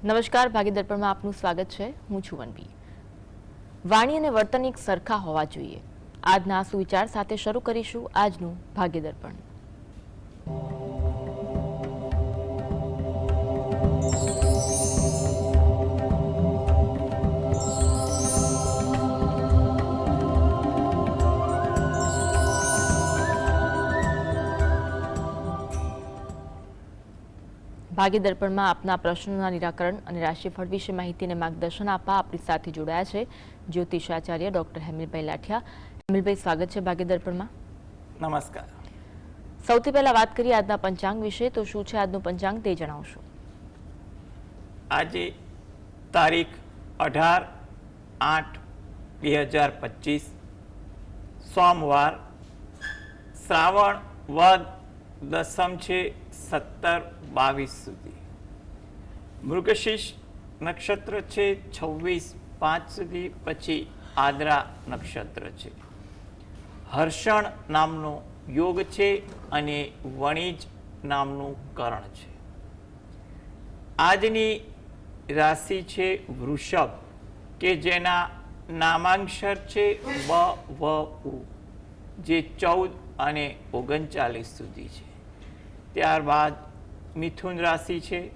નમસ્કાર, ભાગ્ય દર્પણમાં આપનું સ્વાગત છે. હું છું વનવી. વાણી અને વર્તન એક સરખા હોવા જોઈએ. આજના સુવિચાર સાથે શરૂ કરીશું આજનું ભાગ્ય દર્પણ. ભાગ્ય દર્પણમાં આપના પ્રશ્નોના નિરાકરણ અને રાશિફળ વિશે માહિતી અને માર્ગદર્શન આપવા આપણી સાથે જોડાયા છે જ્યોતિષાચાર્ય ડોક્ટર હેમિલભાઈ લાઠિયા. હેમિલભાઈ, સ્વાગત છે ભાગ્ય દર્પણમાં. નમસ્કાર. સૌથી પહેલા વાત કરીએ આજના પંચાંગ વિશે. તો શું છે આજનું પંચાંગ તે જણાવશો? આજે તારીખ 18/8/2025 સોમવાર, શ્રાવણ વદ દસમ છે 17-22 સુધી. મૃગશીર્ષ નક્ષત્ર છે 26-5 સુધી, પછી આદ્રા નક્ષત્ર છે. હર્ષણ નામનો યોગ છે અને વણિજ નામનું કરણ છે. આજની રાશિ છે વૃષભ, કે જેના નામાંક્ષર છે બ, વ, ઉ, જે 14 અને 39 સુધી છે. ત્યારબાદ મિથુન રાશિ છે,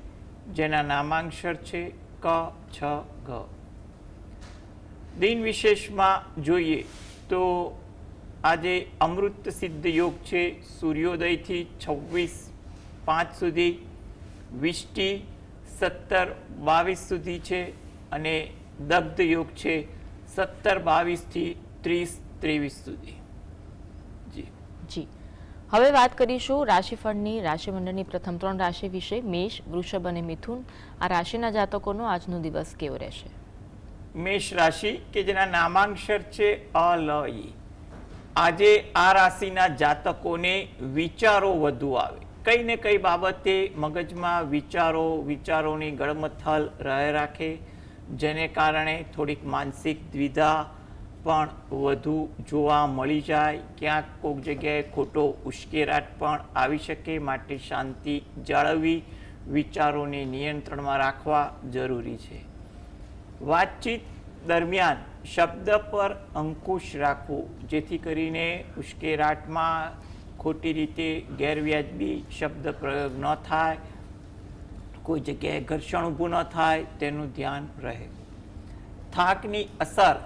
જેના નામાંક્ષર છે ક, છ, ગ. દિન વિશેષમાં જોઈએ તો આજે અમૃત સિદ્ધ યોગ છે સૂર્યોદયથી 26-5 સુધી, વિષ્ટિ 17-22 સુધી છે અને દગ્ધ યોગ છે 17-22 થી 30-23 સુધી. જી, હવે વાત કરીશું રાશિફળની. રાશિમંડળની પ્રથમ 3 રાશિ વિશે. મેષ, વૃષભ અને મિથુન. આ રાશિના જાતકોનો આજનો દિવસ કેવો રહેશે? મેષ રાશિ, કે જેના નામાંક્ષર છે અ, લ, ઈ. આજે આ રાશિના જાતકોને વિચારો વધુ આવે. કઈ ને કઈ બાબતે મગજમાં વિચારોની ગળમથલ રહે રાખે, જેને કારણે થોડીક માનસિક દ્વિધા પણ વધુ જોવા મળી જાય. ક્યાંક કોઈક જગ્યાએ ખોટો ઉશ્કેરાટ પણ આવી શકે, માટે શાંતિ જાળવવી, વિચારોને નિયંત્રણમાં રાખવા જરૂરી છે. વાતચીત દરમિયાન શબ્દ પર અંકુશ રાખવો, જેથી કરીને ઉશ્કેરાટમાં ખોટી રીતે ગેરવ્યાજબી શબ્દ પ્રયોગ ન થાય, કોઈ જગ્યાએ ઘર્ષણ ઊભું ન થાય, તેનું ધ્યાન રહે. થાકની અસર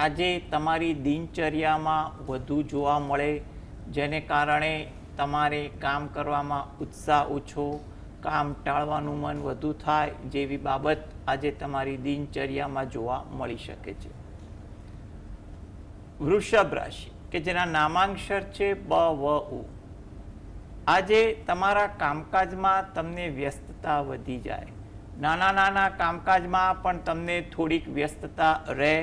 આજે તમારી દિનચર્યામાં વધુ જોવા મળે, જેને કારણે તમારે કામ કરવામાં ઉત્સાહ ઓછો, કામ ટાળવાનું મન વધુ થાય જેવી બાબત આજે તમારી દિનચર્યામાં જોવા મળી શકે છે. વૃષભ રાશિ, કે જેના નામાંક્ષર છે બ, વ, ઉ. આજે તમારા કામકાજમાં તમને વ્યસ્તતા વધી જાય. નાના નાના કામકાજમાં પણ તમને થોડીક વ્યસ્તતા રહે.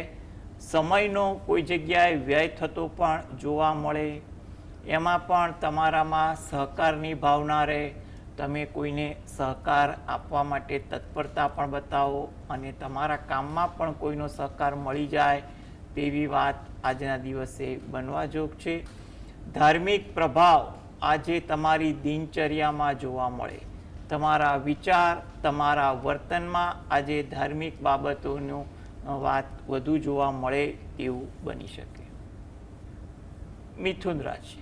સમયનો કોઈ જગ્યાએ વ્યય થતો પણ જોવા મળે. એમાં પણ તમારામાં સહકારની ભાવના રહે. તમે કોઈને સહકાર આપવા માટે તત્પરતા પણ બતાવો અને તમારા કામમાં પણ કોઈનો સહકાર મળી જાય તેવી વાત આજના દિવસે બનવા જોગ છે. ધાર્મિક પ્રભાવ આજે તમારી દિનચર્યામાં જોવા મળે. તમારા વિચાર, તમારા વર્તનમાં આજે ધાર્મિક બાબતોનો વાત વધુ જોવા મળે તેવું બની શકે. મિથુન રાશિ,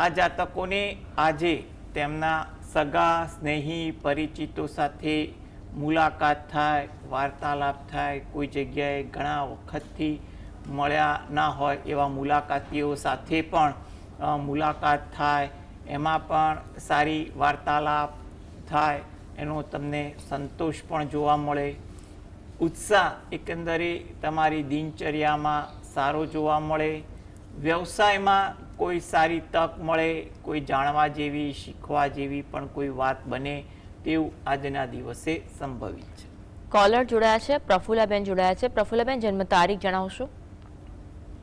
આ જાતકોને આજે તેમના સગા, સ્નેહી, પરિચિતો સાથે મુલાકાત થાય, વાર્તાલાપ થાય. કોઈ જગ્યાએ ઘણા વખતથી મળ્યા ના હોય એવા મુલાકાતીઓ સાથે પણ મુલાકાત થાય, એમાં પણ સારી વાર્તાલાપ થાય, એનો તમને સંતોષ પણ જોવા મળે. ઉત્સાહ એકંદરે તમારી દિનચર્યામાં સારો જોવા મળે. વ્યવસાયમાં કોઈ સારી તક મળે, કોઈ જાણવા જેવી, શીખવા જેવી પણ કોઈ વાત બને તેવું આજના દિવસે સંભવિત છે. કોલર જોડાયા છે, પ્રફુલ્લાબેન જોડાયા છે. પ્રફુલ્લાબેન, જન્મ તારીખ જણાવશો?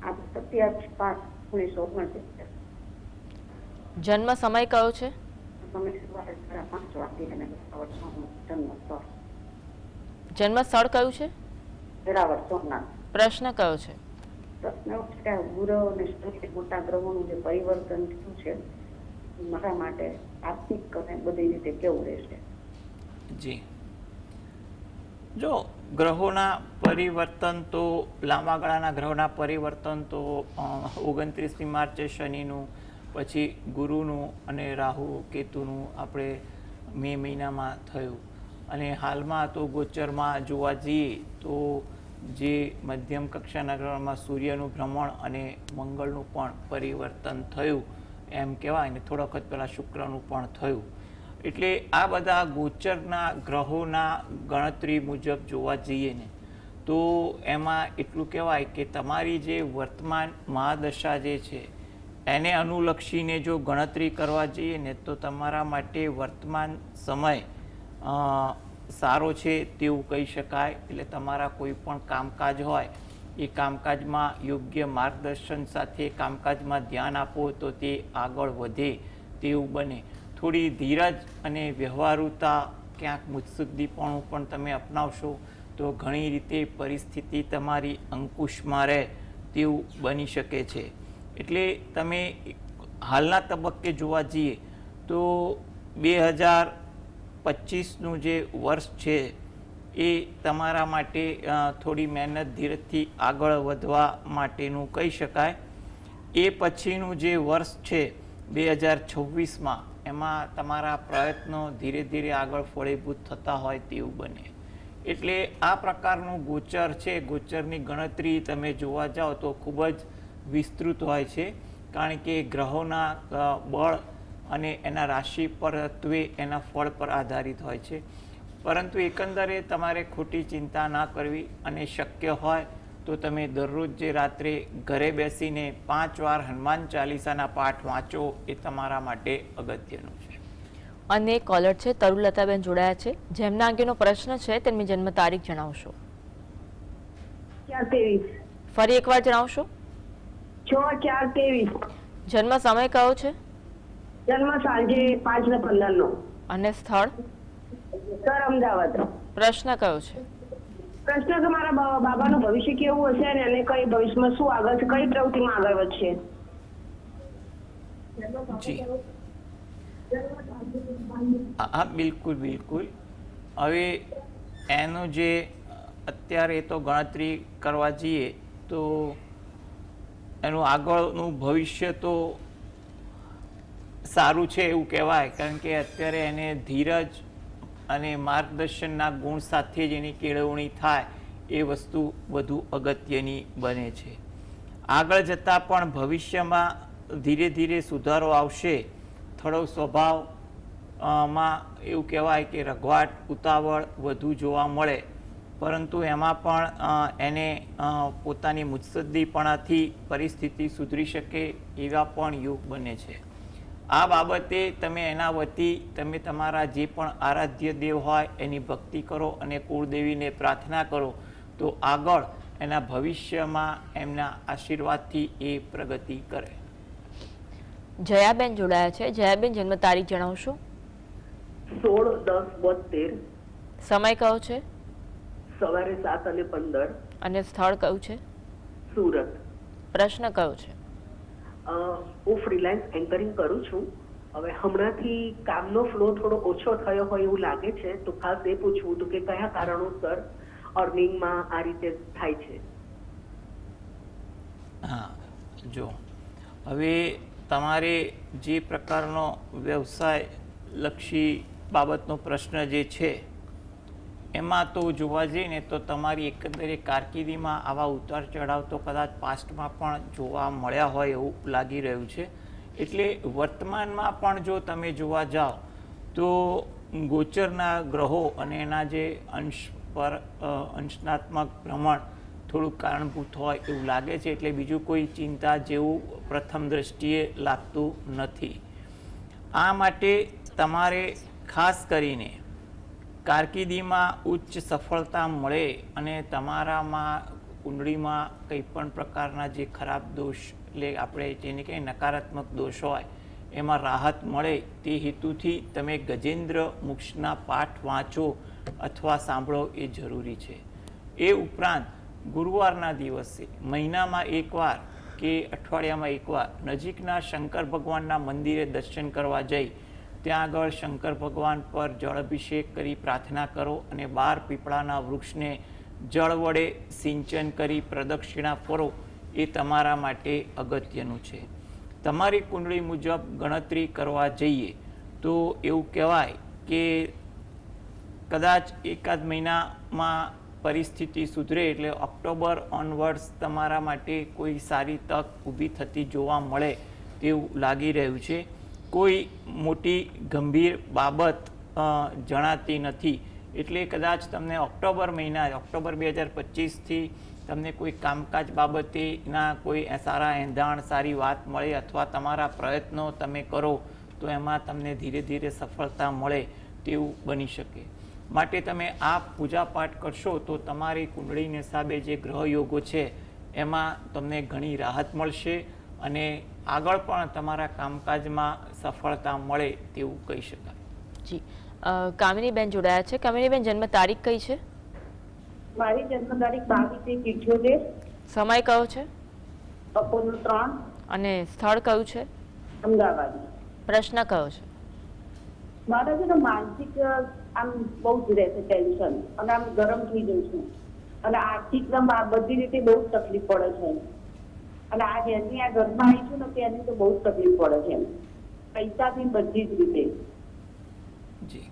27/5/1969. જન્મ સમય કયો છે? જન્મ સ્થળ કયું છે? પ્રશ્ન કયો છે? પ્રશ્ન એવું છે કે ગુરુ અને શનિ મોટા ગ્રહોનું જે પરિવર્તન થયું છે મારા માટે આર્થિક અને બધી રીતે કેવું રહેશે? જી, જો ગ્રહોના પરિવર્તન તો લાંબા ગાળાના ગ્રહોના પરિવર્તન તો 29મી માર્ચે શનિનું, પછી ગુરુનું અને રાહુ કેતુનું આપણે મે મહિનામાં થયું. અને હાલમાં તો ગોચરમાં જોવા જઈએ તો જે મધ્યમ કક્ષાના ગ્રહોમાં સૂર્યનું ભ્રમણ અને મંગળનું પણ પરિવર્તન થયું એમ કહેવાય ને. થોડા વખત પહેલાં શુક્રનું પણ થયું. એટલે આ બધા ગોચરના ગ્રહોના ગણતરી મુજબ જોવા જઈએ ને તો એમાં એટલું કહેવાય કે તમારી જે વર્તમાન મહાદશા જે છે એને અનુલક્ષીને જો ગણતરી કરવા જઈએ ને તો તમારા માટે વર્તમાન સમય સારો છે તેવું કહી શકાય. એટલે તમારા કોઈ પણ કામકાજ હોય એ કામકાજમાં યોગ્ય માર્ગદર્શન સાથે કામકાજમાં ધ્યાન આપો તો તે આગળ વધે તેવું બને. થોડી ધીરજ અને વ્યવહારુતા, ક્યાંક મુત્સુદ્દીપણું પણ તમે અપનાવશો તો ઘણી રીતે પરિસ્થિતિ તમારી અંકુશમાં રહે તેવું બની શકે છે. એટલે તમે હાલના તબક્કે જોવા જઈએ તો 2025નું જે વર્ષ છે એ તમારા માટે થોડી મહેનત ધીરજથી આગળ વધવા માટેનું કહી શકાય. એ પછીનું જે વર્ષ છે 2026માં એમાં તમારા પ્રયત્નો ધીરે ધીરે આગળ ફળીભૂત થતા હોય તેવું બને. એટલે આ પ્રકારનું ગોચર છે. ગોચરની ગણતરી તમે જોવા જાઓ તો ખૂબ જ વિસ્તૃત હોય છે, કારણ કે ગ્રહોના બળ અને એના રાશિ પર તત્વે એના ફળ પર આધારિત હોય છે. પરંતુ એકંદરે તમારે ખોટી ચિંતા ના કરવી અને શક્ય હોય તો તમે દરરોજ જે રાત્રે ઘરે બેસીને 5 વાર હનુમાન ચાલીસાના પાઠ વાંચો એ તમારા માટે અગત્યનું છે. અને કોલર છે તરુલતાબેન જોડાયા છે, જેમના અંગેનો પ્રશ્ન છે તેમની જન્મ તારીખ જણાવશો. 4-23. ફરી એકવાર જણાવશો. 6-4-23. જન્મ સમય કયો છે? જન્મ સાંજે 5:15 નો. અને સ્થળ? સર, અમદાવાદ. પ્રશ્ન કયો છે? પ્રશ્ન કે મારા બાબાનું ભવિષ્ય કેવું હશે અને એને કઈ ભવિષ્યમાં શું આગળ છે, કઈ પ્રવૃત્તિમાં આગળ વધશે? જી હા, બિલકુલ બિલકુલ. હવે એનું જે અત્યારે તો ગણતરી કરવા જઈએ તો એનું આગળનું ભવિષ્ય તો સારું છે એવું કહેવાય, કારણ કે અત્યારે એને ધીરજ અને માર્ગદર્શનના ગુણ સાથે જ એની કેળવણી થાય એ વસ્તુ વધુ અગત્યની બને છે. આગળ જતાં પણ ભવિષ્યમાં ધીરે ધીરે સુધારો આવશે. થોડો સ્વભાવમાં એવું કહેવાય કે રઘવાટ, ઉતાવળ વધુ જોવા મળે, પરંતુ એમાં પણ એને પોતાની મુત્સદ્દીપણાથી પરિસ્થિતિ સુધરી શકે એવા પણ યોગ બને છે. આ બાબતે તમે એના વતી તમે તમારા જે પણ આરાધ્ય દેવ હોય એની ભક્તિ કરો અને કુળદેવીને પ્રાર્થના કરો તો આગળ એના ભવિષ્યમાં એમના આશીર્વાદથી એ પ્રગતિ કરે. જયાબેન જોડાયા છે. જયાબેન જન્મ તારીખ જણાવશો. 16-10-72. સમય કયો છે? સવારે 7:15. અને સ્થળ કયું છે? સુરત. પ્રશ્ન કયો છે? હું ફ્રીલાન્સ એન્કરિંગ કરું છું. હવે હમણાંથી કામનો ફ્લો થોડો ઓછો થયો હોય એવું લાગે છે, તો ખાસ એ પૂછવું હતું કે કયા કારણોસર અર્નિંગમાં આ રીતે થાય છે. હા, જો હવે તમારે જે પ્રકારનો વ્યવસાય લક્ષી બાબતનો પ્રશ્ન જે છે એમાં તો જોવા જઈએ ને તો તમારી એકંદરે કારકિર્દીમાં આવા ઉતાર ચઢાવ તો કદાચ પાસ્ટમાં પણ જોવા મળ્યા હોય એવું લાગી રહ્યું છે. એટલે વર્તમાનમાં પણ જો તમે જોવા જાઓ તો ગોચરના ગ્રહો અને એના જે અંશ પર અંશનાત્મક ભ્રમણ થોડુંક કારણભૂત હોય એવું લાગે છે. એટલે બીજું કોઈ ચિંતા જેવું પ્રથમ દ્રષ્ટિએ લાગતું નથી. આ માટે તમારે ખાસ કરીને કારકિર્દીમાં ઉચ્ચ સફળતા મળે અને તમારામાં કુંડળીમાં કંઈ પણ પ્રકારના જે ખરાબ દોષ, એટલે આપણે જેને કહીએ નકારાત્મક દોષ હોય એમાં રાહત મળે તે હેતુથી તમે ગજેન્દ્ર મોક્ષના પાઠ વાંચો અથવા સાંભળો એ જરૂરી છે. એ ઉપરાંત ગુરુવારના દિવસે મહિનામાં એકવાર કે અઠવાડિયામાં એકવાર નજીકના શંકર ભગવાનના મંદિરે દર્શન કરવા જઈ ત્યાં આગળ શંકર ભગવાન પર જળ અભિષેક કરી પ્રાર્થના કરો અને 12 પીપળાના વૃક્ષને જળ વડે સિંચન કરી પ્રદક્ષિણા ફરો એ તમારા માટે અગત્યનું છે. તમારી કુંડળી મુજબ ગણતરી કરવા જઈએ તો એવું કહેવાય કે કદાચ એકાદ મહિનામાં પરિસ્થિતિ સુધરે એટલે ઓક્ટોબર ઓનવર્ડ્સ તમારા માટે કોઈ સારી તક ઊભી થતી જોવા મળે તેવું લાગી રહ્યું છે. કોઈ મોટી ગંભીર બાબત જણાતી નથી એટલે કદાચ તમને ઓક્ટોબર 2025થી તમને કોઈ કામકાજ બાબતેના કોઈ સારા એંધાણ સારી વાત મળે અથવા તમારા પ્રયત્નો તમે કરો તો એમાં તમને ધીરે ધીરે સફળતા મળે તેવું બની શકે. માટે તમે આ પૂજાપાઠ કરશો તો તમારી કુંડળીને હિસાબે જે ગ્રહ યોગો છે એમાં તમને ઘણી રાહત મળશે અને આગળ પણ તમારા કામકાજમાં સફળતા મળે તેવું કહી શકાય. જી, કામિનીબેન જોડાયા છે. કામિનીબેન, જન્મ તારીખ કઈ છે? મારી જન્મ તારીખ 22/78. સમય કયો છે? બપોરનો 3. અને સ્થળ કયું છે? અમદાવાદ. પ્રશ્ન કયો છે? મારા છે ને માનસિક આમ બહુ જ રહે છે ટેન્શન અને આમ ગરમ થઈ જઉં છું અને આર્થિક બધી રીતે બહુ જ તકલીફ પડે છે અને આ જેની આ ઘરમાં આવી છું ને તેની તો બહુ જ તકલીફ પડે છે પૈસાથી બધી જ રીતે. જી,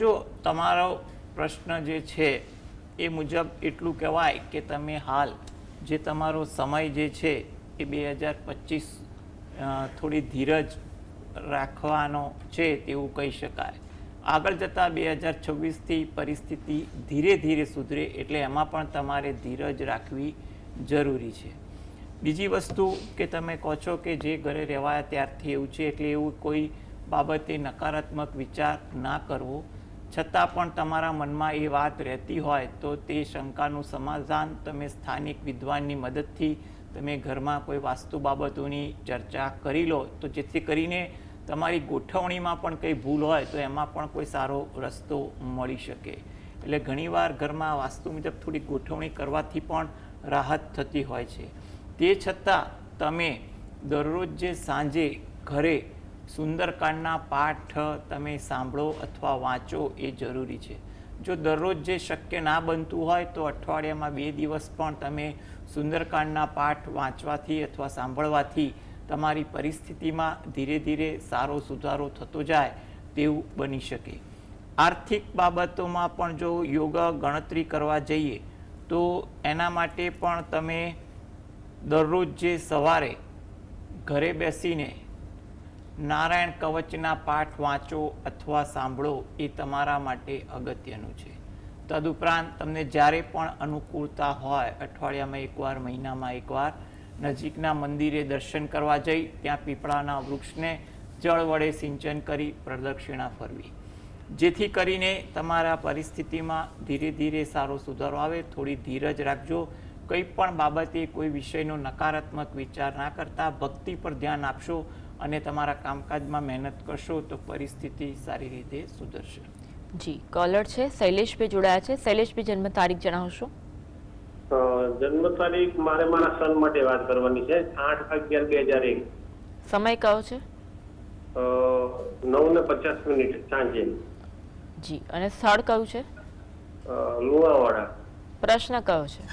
જો તમારો પ્રશ્ન જે છે એ મુજબ એટલું કહેવાય કે તમે હાલ જે તમારો સમય જે છે એ 2025 થોડી ધીરજ રાખવાનો છે તેવું કહી શકાય. આગળ જતાં 2026થી પરિસ્થિતિ ધીરે ધીરે સુધરે એટલે એમાં પણ તમારે ધીરજ રાખવી જરૂરી છે. બીજી વસ્તુ કે તમે કહો છો કે જે ઘરે રહેવાયા ત્યારથી એવું છે એટલે એવું કોઈ બાબતે નકારાત્મક વિચાર ના કરવો. છતાં પણ તમારા મનમાં એ વાત રહેતી હોય તો તે શંકાનું સમાધાન તમે સ્થાનિક વિદ્વાનની મદદથી તમે ઘરમાં કોઈ વાસ્તુ બાબતોની ચર્ચા કરી લો તો જેથી કરીને તમારી ગોઠવણીમાં પણ કંઈ ભૂલ હોય તો એમાં પણ કોઈ સારો રસ્તો મળી શકે. એટલે ઘણીવાર ઘરમાં વાસ્તુ મુજબ થોડી ગોઠવણી કરવાથી પણ રાહત થતી હોય છે. તે છતાં તમે દરરોજ જે સાંજે ઘરે સુંદરકાંડના પાઠ તમે સાંભળો અથવા વાંચો એ જરૂરી છે. જો દરરોજ જે શક્ય ના બનતું હોય તો અઠવાડિયામાં 2 દિવસ પણ તમે સુંદરકાંડના પાઠ વાંચવાથી અથવા સાંભળવાથી તમારી પરિસ્થિતિમાં ધીરે ધીરે સારો સુધારો થતો જાય તેવું બની શકે. આર્થિક બાબતોમાં પણ જો યોગ ગણતરી કરવા જઈએ તો એના માટે પણ તમે દરરોજ જે સવારે ઘરે બેસીને નારાયણ કવચના પાઠ વાંચો અથવા સાંભળો એ તમારા માટે અગત્યનું છે. તદુપરાંત તમને જ્યારે પણ અનુકૂળતા હોય અઠવાડિયામાં એકવાર મહિનામાં એકવાર નજીકના મંદિરે દર્શન કરવા જઈ ત્યાં પીપળાના વૃક્ષને જળ વડે સિંચન કરી પ્રદક્ષિણા ફરવી જેથી કરીને તમારા પરિસ્થિતિમાં ધીરે ધીરે સારો સુધારો આવે. થોડી ધીરજ રાખજો. કંઈ પણ બાબતે કોઈ વિષયનો નકારાત્મક વિચાર ના કરતા ભક્તિ પર ધ્યાન આપશો અને તમારા કામકાજમાં મહેનત કરશો તો પરિસ્થિતિ સારી રીતે સુધરશે. જી, કોલર છે શૈલેષભાઈ જોડાયા છે. શૈલેષભાઈ, જન્મ તારીખ જણાવશો? જન્મ તારીખ મારે મારા સન માટે વાત કરવાની છે. 8/11/2001. સમય કયો છે? 9:50 સાંજે. જી, અને સ્થળ કયું છે? લુણાવાડા. પ્રશ્ન કયો છે?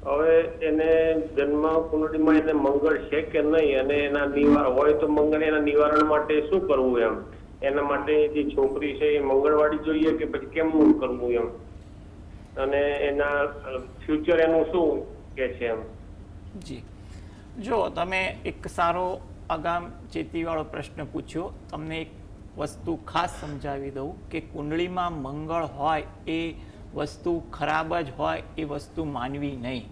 હવે એને જન્મ કુંડળીમાં એને મંગળ છે કે નહીં અને એના નિવારણ હોય તો મંગળ એના નિવારણ માટે શું કરવું એમ, એના માટે જે છોકરી છે એ મંગળવાડી જોઈએ કે પછી કેમનું કરવું એમ, અને એના ફ્યુચર એનું શું કે છે એમ. જી, જો તમે એક સારો અગામ ચેતીવાળો પ્રશ્ન પૂછ્યો. તમને એક વસ્તુ ખાસ સમજાવી દઉં કે કુંડળીમાં મંગળ હોય એ વસ્તુ ખરાબ જ હોય એ વસ્તુ માનવી નહીં.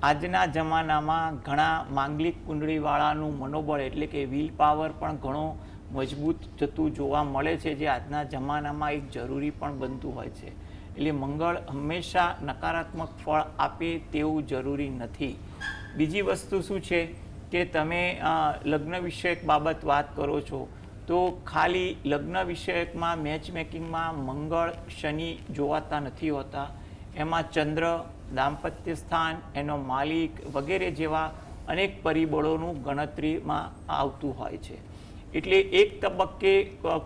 આજના જમાનામાં ઘણા માંગલિક કુંડળીવાળાનું મનોબળ એટલે કે વિલ પાવર પણ ઘણો મજબૂત થતું જોવા મળે છે, જે આજના જમાનામાં એક જરૂરી પણ બનતું હોય છે. એટલે મંગળ હંમેશા નકારાત્મક ફળ આપે તેવું જરૂરી નથી. બીજી વસ્તુ શું છે કે તમે લગ્ન વિષયક બાબત વાત કરો છો તો ખાલી લગ્ન વિષયકમાં મેચમેકિંગમાં મંગળ શનિ જોવાતા નથી હોતા. એમાં ચંદ્ર, દાંપત્ય સ્થાન, એનો માલિક વગેરે જેવા અનેક પરિબળોનું ગણતરીમાં આવતું હોય છે. એટલે એક તબક્કે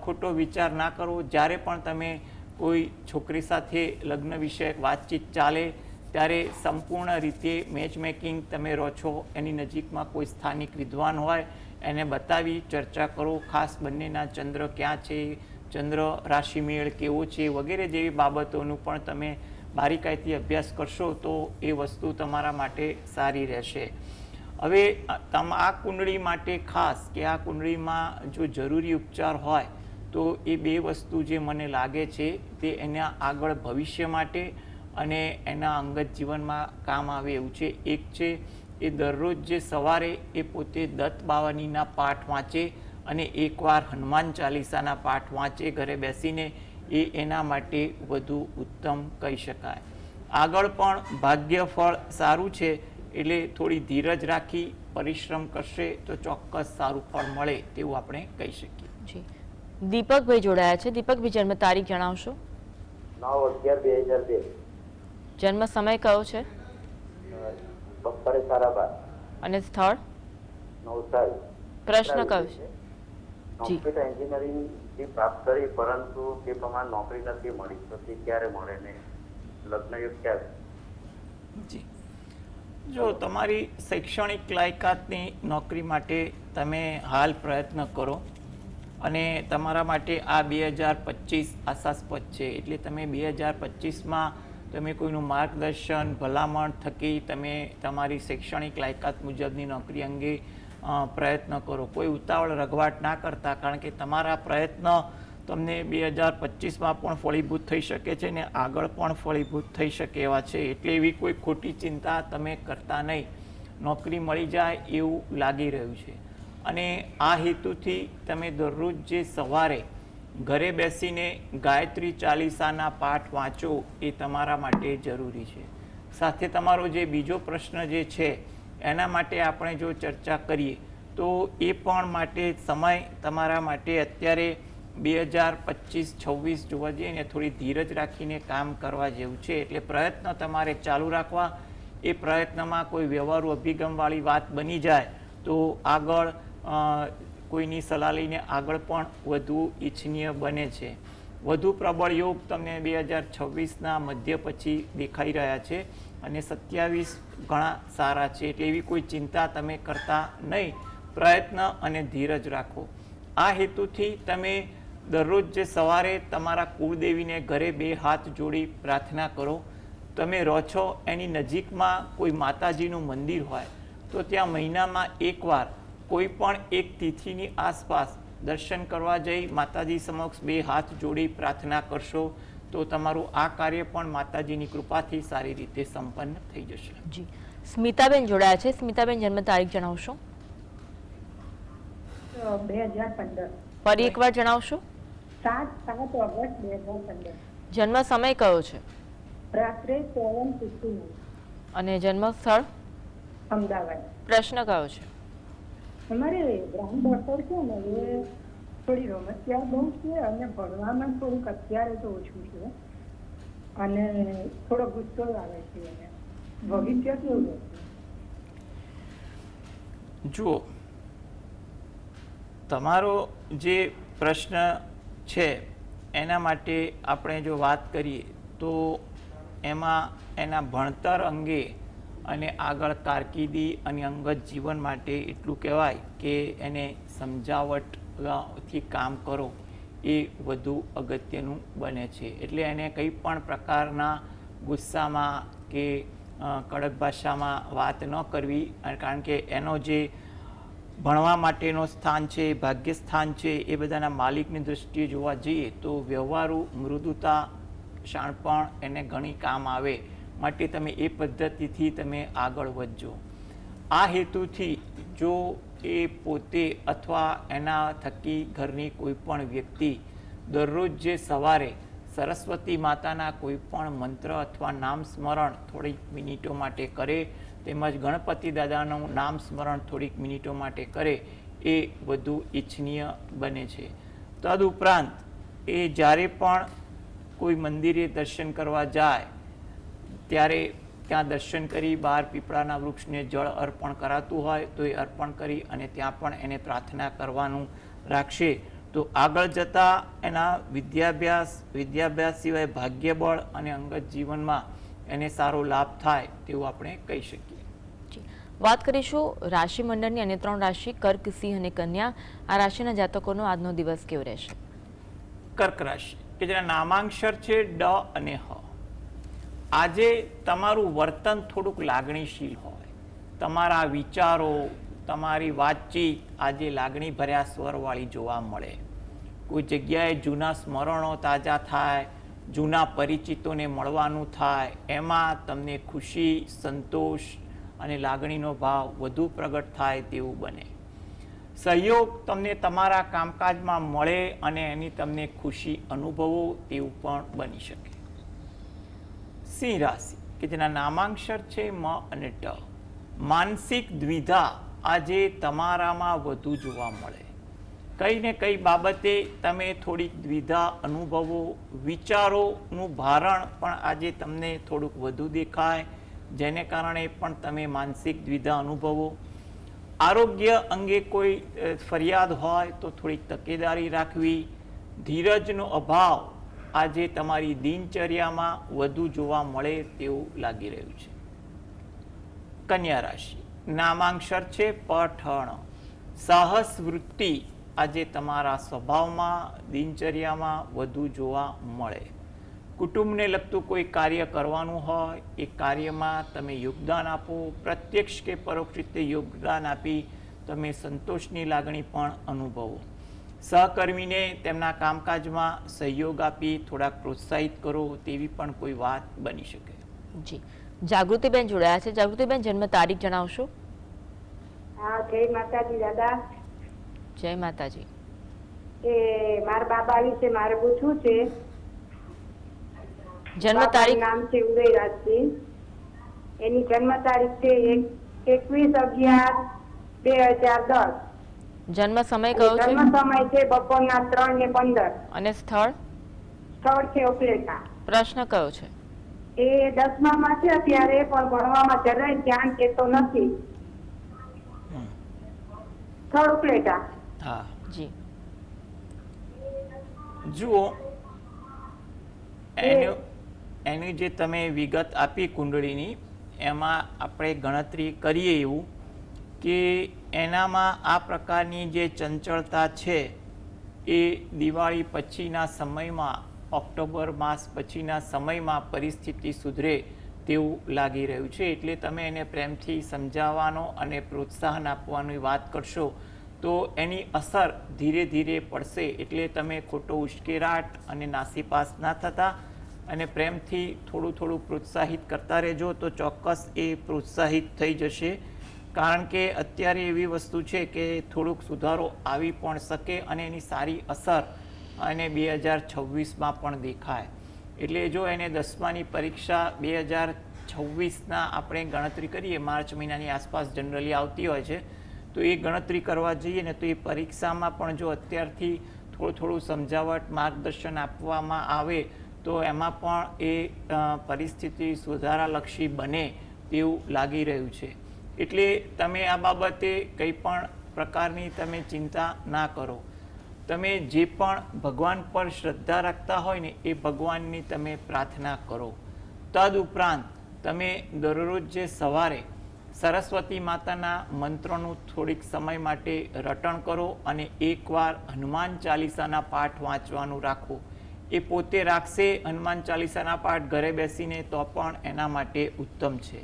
ખોટો વિચાર ના કરો. જ્યારે પણ તમે કોઈ છોકરી સાથે લગ્ન વિષયક વાતચીત ચાલે ત્યારે સંપૂર્ણ રીતે મેચમેકિંગ તમે રહો છો એની નજીકમાં કોઈ સ્થાનિક વિદ્વાન હોય એને બતાવી ચર્ચા કરો. ખાસ બંનેના ચંદ્ર ક્યાં છે, ચંદ્ર રાશિમેળ કેવો છે વગેરે જેવી બાબતોનું પણ તમે બારીકાઈથી અભ્યાસ કરશો તો એ વસ્તુ તમારા માટે સારી રહેશે. હવે આ કુંડળી માટે ખાસ કે આ કુંડળીમાં જો જરૂરી ઉપચાર હોય તો એ બે વસ્તુ જે મને લાગે છે તે એના આગળ ભવિષ્ય માટે અને એના અંગત જીવનમાં કામ આવે એવું છે. એક છે એ દરરોજ જે સવારે એ પોતે દત્ત બાવાનીના પાઠ વાંચે અને એકવાર હનુમાન ચાલીસાના પાઠ વાંચે ઘરે બેસીને, એ એના માટે વધુ ઉત્તમ કહી શકાય. આગળ પણ ભાગ્ય ફળ સારું છે એટલે થોડી ધીરજ રાખી પરિશ્રમ કરશે તો ચોક્કસ સારું ફળ મળે તેવું આપણે કહી શકીએ. જી, દીપકભાઈ જોડાયા છે. દીપકભાઈ જન્મ તારીખ જણાવશો? 9/11/2002. જન્મ સમય કયો છે બપોરે 12:30. અને સ્થળ? નવસારી. પ્રશ્ન કયો છે? જી, કોમ્પ્યુટર એન્જિનિયરિંગ થી પ્રાપ્ત કરી પરંતુ તે પ્રમાણે નોકરી નથી મળી, તો તે ક્યારે મળે ને લગ્ન યોગ ક્યારે? જી, જો તમારી શૈક્ષણિક લાયકાતની નોકરી માટે તમે હાલ પ્રયત્ન કરો અને તમારા માટે આ 2025 આશાસ્પદ છે. એટલે તમે 2025માં તમે કોઈનું માર્ગદર્શન ભલામણ થકી તમે તમારી શૈક્ષણિક લાયકાત મુજબની નોકરી અંગે પ્રયત્ન કરો. કોઈ ઉતાવળ રઘવાટ ના કરતા, કારણ કે તમારા પ્રયત્ન તમને 2025માં પણ ફળીભૂત થઈ શકે છે ને આગળ પણ ફળીભૂત થઈ શકે એવા છે. એટલે એવી કોઈ ખોટી ચિંતા તમે કરતા નહીં. નોકરી મળી જાય એવું લાગી રહ્યું છે. અને આ હેતુથી તમે દરરોજ જે સવારે ઘરે બેસીને ગાયત્રી ચાલીસાના પાઠ વાંચો એ તમારા માટે જરૂરી છે. સાથે તમારો જે બીજો પ્રશ્ન જે છે એના માટે આપણે જો ચર્ચા કરીએ તો એ પણ માટે સમય તમારા માટે અત્યારે 2025-26 જોવા જઈએ ને થોડી ધીરજ રાખીને કામ કરવા જેવું છે. એટલે પ્રયત્ન તમારે ચાલુ રાખવા. એ પ્રયત્નમાં કોઈ વ્યવહારુ અભિગમવાળી વાત બની જાય તો આગળ કોઈની સલાહ લઈને આગળ પણ વધુ ઈચ્છનીય બને છે. વધુ પ્રબળ યોગ તમને 2026ના મધ્ય પછી દેખાઈ રહ્યા છે અને 27 ઘણા સારા છે. એટલે એવી કોઈ ચિંતા તમે કરતા નહીં. પ્રયત્ન અને ધીરજ રાખો. આ હેતુથી તમે દરરોજ જે સવારે તમારા કુળદેવીને ઘરે 2 હાથ જોડી પ્રાર્થના કરો. તમે રહો છો એની નજીકમાં કોઈ માતાજીનું મંદિર હોય તો ત્યાં મહિનામાં એકવાર કોઈ પણ એક તિથિની આસપાસ દર્શન કરવા જઈ માતાજી સમક્ષ 2 હાથ જોડી પ્રાર્થના કરશો તો તમારું આ કાર્ય પણ માતાજીની કૃપાથી સારી રીતે સંપન્ન થઈ જશે. જી, સ્મિતાબેન જોડાયા છે. સ્મિતાબેન જન્મ તારીખ જણાવશો? 2015. ફરી એકવાર જણાવશો? 7 ઓગસ્ટ 2015. જન્મ સમય કયો છે રાત્રે 7:59. અને જન્મ સ્થળ? અમદાવાદ. પ્રશ્ન કયો છે? અમારે બ્રાહ્મણ ડોક્ટર છે ને એ થોડી રમતિયાળ બહુ છે અને ભણવામાં થોડુંક અત્યારે તો ઓછું છે અને થોડો ગુસ્સો આવે છે એને. ભવિષ્ય કેવું રહેશે? જુઓ, તમારો જે પ્રશ્ન છે એના માટે આપણે જો વાત કરીએ તો એમાં એના ભણતર અંગે અને આગળ કારકિર્દી અને અંગત જીવન માટે એટલું કહેવાય કે એને સમજાવટથી કામ કરો એ વધુ અગત્યનું બને છે. એટલે એને કંઈ પણ પ્રકારના ગુસ્સામાં કે કડક ભાષામાં વાત ન કરવી, કારણ કે એનો જે ભણવા માટેનો સ્થાન છે, ભાગ્ય સ્થાન છે, એ બધાના માલિકની દૃષ્ટિએ જોવા જઈએ તો વ્યવહારુ મૃદુતા શાણપણ એને ઘણી કામ આવે. માટે તમે એ પદ્ધતિથી તમે આગળ વધજો. આ હેતુથી જો એ પોતે અથવા એના થકી ઘરની કોઈ પણ વ્યક્તિ દરરોજ જે સવારે સરસ્વતી માતાના કોઈ પણ મંત્ર અથવા નામ સ્મરણ થોડીક મિનિટો માટે કરે, તેમજ ગણપતિ દાદાનું નામ સ્મરણ થોડીક મિનિટો માટે કરે એ વધુ ઈચ્છનીય બને છે. તદુપરાંત એ જ્યારે પણ કોઈ મંદિરે દર્શન કરવા જાય ત્યારે ત્યાં દર્શન કરી બહાર પીપળાના વૃક્ષને જળ અર્પણ કરાતું હોય તો એ અર્પણ કરી અને ત્યાં પણ એને પ્રાર્થના કરવાનું રાખશે તો આગળ જતા એના વિદ્યાભ્યાસ સિવાય ભાગ્યબળ અને અંગત જીવનમાં એને સારો લાભ થાય તેવું આપણે કહી શકીએ. જી. વાત કરીશું રાશિ મંડળની અને 3 રાશિ કર્ક, સિંહ અને કન્યા. આ રાશિના જાતકોનો આજનો દિવસ કેવો રહેશે? કર્ક રાશિ કે જેના નામાંક્ષર છે ડ અને હ. આજે તમારું વર્તન થોડુંક લાગણીશીલ હોય. તમારા વિચારો, તમારી વાતચીત આજે લાગણી ભર્યા સ્વરવાળી જોવા મળે. કોઈ જગ્યાએ જૂના સ્મરણો તાજા થાય, જૂના પરિચિતોને મળવાનું થાય, એમાં તમને ખુશી, સંતોષ અને લાગણીનો ભાવ વધુ પ્રગટ થાય તેવું બને. સહયોગ તમને તમારા કામકાજમાં મળે અને એની તમને ખુશી અનુભવો તેવું પણ બની શકે. સિંહ રાશિ કે જેના નામાંક્ષર છે મ અને ટ. માનસિક દ્વિધા આજે તમારામાં વધુ જોવા મળે. કઈ ને કઈ બાબતે તમે થોડીક દ્વિધા અનુભવો. વિચારોનું ભારણ પણ આજે તમને થોડુંક વધુ દેખાય, જેને કારણે પણ તમે માનસિક દ્વિધા અનુભવો. આરોગ્ય અંગે કોઈ ફરિયાદ હોય તો થોડીક તકેદારી રાખવી. ધીરજનો અભાવ આજે તમારી દિનચર્યામાં વધુ જોવા મળે તેવું લાગી રહ્યું છે. કન્યા રાશિ નામાંક્ષર છે પઠણ. સાહસ વૃત્તિ આજે તમારા સ્વભાવમાં, દિનચર્યામાં વધુ જોવા મળે. કુટુંબને લગતું કોઈ કાર્ય કરવાનું હોય, એ કાર્યમાં તમે યોગદાન આપો. પ્રત્યક્ષ કે પરોક્ષ રીતે યોગદાન આપી તમે સંતોષની લાગણી પણ અનુભવો. સહકર્મીને તેમના કામકાજમાં સહયોગ આપી થોડાક પ્રોત્સાહિત કરો તેવી પણ કોઈ વાત બની શકે. જી. જાગૃતિબેન જોડાયા છે. જાગૃતિબેન, જન્મ તારીખ જણાવશો? હા, જય માતાજી દાદા. જય માતાજી. એ મારા બાબા વિશે મારે પૂછવું છે. જન્મ તારીખ? નામ છે ઉદયરાજસિંહ. એની જન્મ તારીખ છે 21/11/2010. જન્મ સમય કયો છે? જન્મ સમય છે બપોરના 3:15. અને સ્થળ? સ્થળ છે ઉપલેટા. પ્રશ્ન કયો છે? એ 10મામાં છે અત્યારે, પણ ભણવામાં જરાય ધ્યાન દેતો નથી. સ્થળ ઉપલેટા. હા જી. જુઓ, એની જે તમે વિગત આપી કુંડળીની, એમાં આપણે ગણતરી કરીએ એવું કે એનામાં આ પ્રકારની જે ચંચળતા છે એ દિવાળી પછીના સમયમાં, ઓક્ટોબર માસ પછીના સમયમાં પરિસ્થિતિ સુધરે તેવું લાગી રહ્યું છે. એટલે તમે એને પ્રેમથી સમજાવવાનો અને પ્રોત્સાહન આપવાની વાત કરશો તો એની અસર ધીરે ધીરે પડશે. એટલે તમે ખોટો ઉશ્કેરાટ અને નાસીપાસ ના થતા અને પ્રેમથી થોડું થોડું પ્રોત્સાહિત કરતા રહેજો તો ચોક્કસ એ પ્રોત્સાહિત થઈ જશે. કારણ કે અત્યારે એવી વસ્તુ છે કે થોડુંક સુધારો આવી પણ શકે અને એની સારી અસર અને 2026માં પણ દેખાય. એટલે જો એને 10માની પરીક્ષા 2026ના આપણે ગણતરી કરીએ, માર્ચ મહિનાની આસપાસ જનરલી આવતી હોય છે, તો એ ગણતરી કરવા જઈએ ને તો એ પરીક્ષામાં પણ જો અત્યારથી થોડું સમજાવટ, માર્ગદર્શન આપવામાં આવે તો એમાં પણ એ પરિસ્થિતિ સુધારાલક્ષી બને તેવું લાગી રહ્યું છે. એટલે તમે આ બાબતે કંઈ પણ પ્રકારની તમે ચિંતા ના કરો. તમે જે પણ ભગવાન પર શ્રદ્ધા રાખતા હોય ને એ ભગવાનની તમે પ્રાર્થના કરો. તદ ઉપરાંત તમે દરરોજ જે સવારે સરસ્વતી માતાના મંત્રોનું થોડીક સમય માટે રટણ કરો અને એકવાર હનુમાન ચાલીસાના પાઠ વાંચવાનું રાખો. એ પોતે રાખશે હનુમાન ચાલીસાના પાઠ ઘરે બેસીને તો પણ એના માટે ઉત્તમ છે.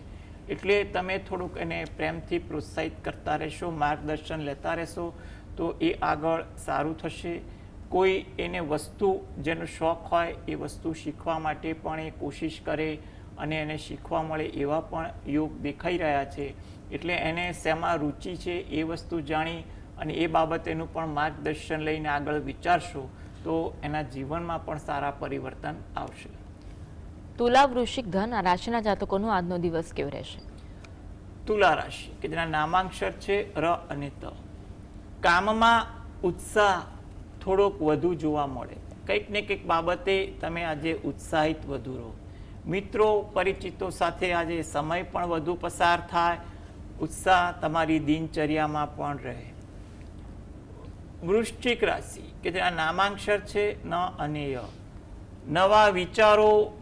એટલે તમે થોડુંક એને પ્રેમથી પ્રોત્સાહિત કરતા રહેશો, માર્ગદર્શન લેતા રહેશો તો એ આગળ સારું થશે. કોઈ એને વસ્તુ જેનો શોખ હોય એ વસ્તુ શીખવા માટે પણ એ કોશિશ કરે અને એને શીખવા મળે એવા પણ યોગ દેખાઈ રહ્યા છે. એટલે એને શેમાં રુચિ છે એ વસ્તુ જાણી અને એ બાબતેનું પણ માર્ગદર્શન લઈને આગળ વિચારશો તો એના જીવનમાં પણ સારા પરિવર્તન આવશે. તુલા, વૃશ્ચિક, ધન આ રાશિના જાતકોનો આજનો દિવસ કેવો રહેશે? તુલા રાશિ કે જેના નામાંક્ષર છે ર અને ત. કામમાં ઉત્સાહ થોડોક વધુ જોવા મળે. કંઈક ને કંઈક બાબતે તમે આજે ઉત્સાહિત વધુ રહો. મિત્રો પરિચિતો સાથે આજે સમય પણ વધુ પસાર થાય. ઉત્સાહ તમારી દિનચર્યામાં પણ રહે. વૃશ્ચિક રાશિ કે જેના નામાંક્ષર છે ન અને ય, નવા વિચારો,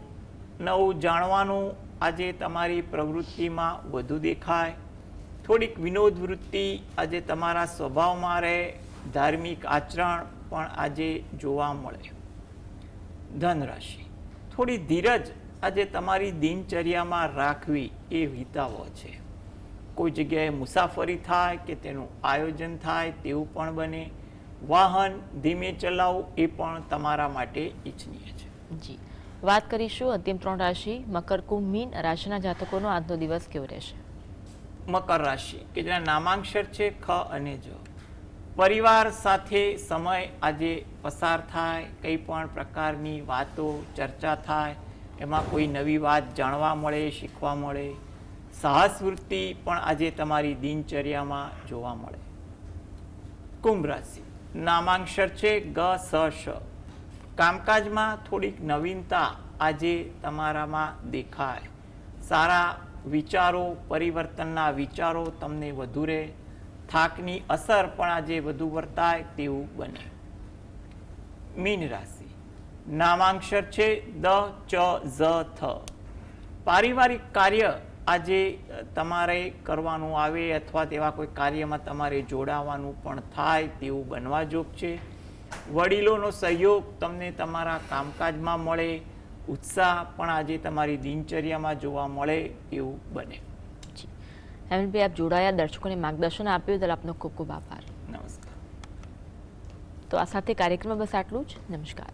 નવું જાણવાનું આજે તમારી પ્રવૃત્તિમાં વધુ દેખાય. થોડીક વિનોદ વૃત્તિ આજે તમારા સ્વભાવમાં રહે. ધાર્મિક આચરણ પણ આજે જોવા મળે. ધન રાશિ, થોડી ધીરજ આજે તમારી દિનચર્યામાં રાખવી એ હિતાવહ છે. કોઈ જગ્યાએ મુસાફરી થાય કે તેનું આયોજન થાય તેવું પણ બને. વાહન ધીમે ચલાવવું એ પણ તમારા માટે ઈચ્છનીય છે. જી, વાત કરીશું અંતિમ 3 રાશિ મકર, કુંભ, મીન રાશિના જાતકોનો આજનો દિવસ કેવો રહેશે. મકર રાશિ કે જેના નામાંક્ષર છે ખ અને જ, પરિવાર સાથે સમય આજે પસાર થાય. કંઈ પણ પ્રકારની વાતો ચર્ચા થાય, એમાં કોઈ નવી વાત જાણવા મળે, શીખવા મળે. સાહસ વૃત્તિ પણ આજે તમારી દિનચર્યામાં જોવા મળે. કુંભ રાશિ, નામાંક્ષર છે ગ, સ, શ, કામકાજમાં થોડીક નવીનતા આજે તમારામાં દેખાય. સારા વિચારો, પરિવર્તનના વિચારો તમને વધુ રહે. થાકની અસર પણ આજે વધુ વર્તાય તેવું બને. મીન રાશિ, નામાંક્ષર છે દ, ચ, ઝ, થ, પારિવારિક કાર્ય આજે તમારે કરવાનું આવે અથવા તેવા કોઈ કાર્યમાં તમારે જોડાવાનું પણ થાય તેવું બનવા જોગ છે. વડીલોનો સહયોગ તમને તમારા કામકાજમાં મળે. ઉત્સાહ પણ આજે તમારી દિનચર્યામાં જોવા મળે એવું બને. હેમંતભાઈ, આપ જોડાયા, દર્શકોને માર્ગદર્શન આપ્યું, બદલ આપનો ખૂબ ખૂબ આભાર. નમસ્કાર. તો આ સાથે કાર્યક્રમમાં બસ આટલું જ. નમસ્કાર.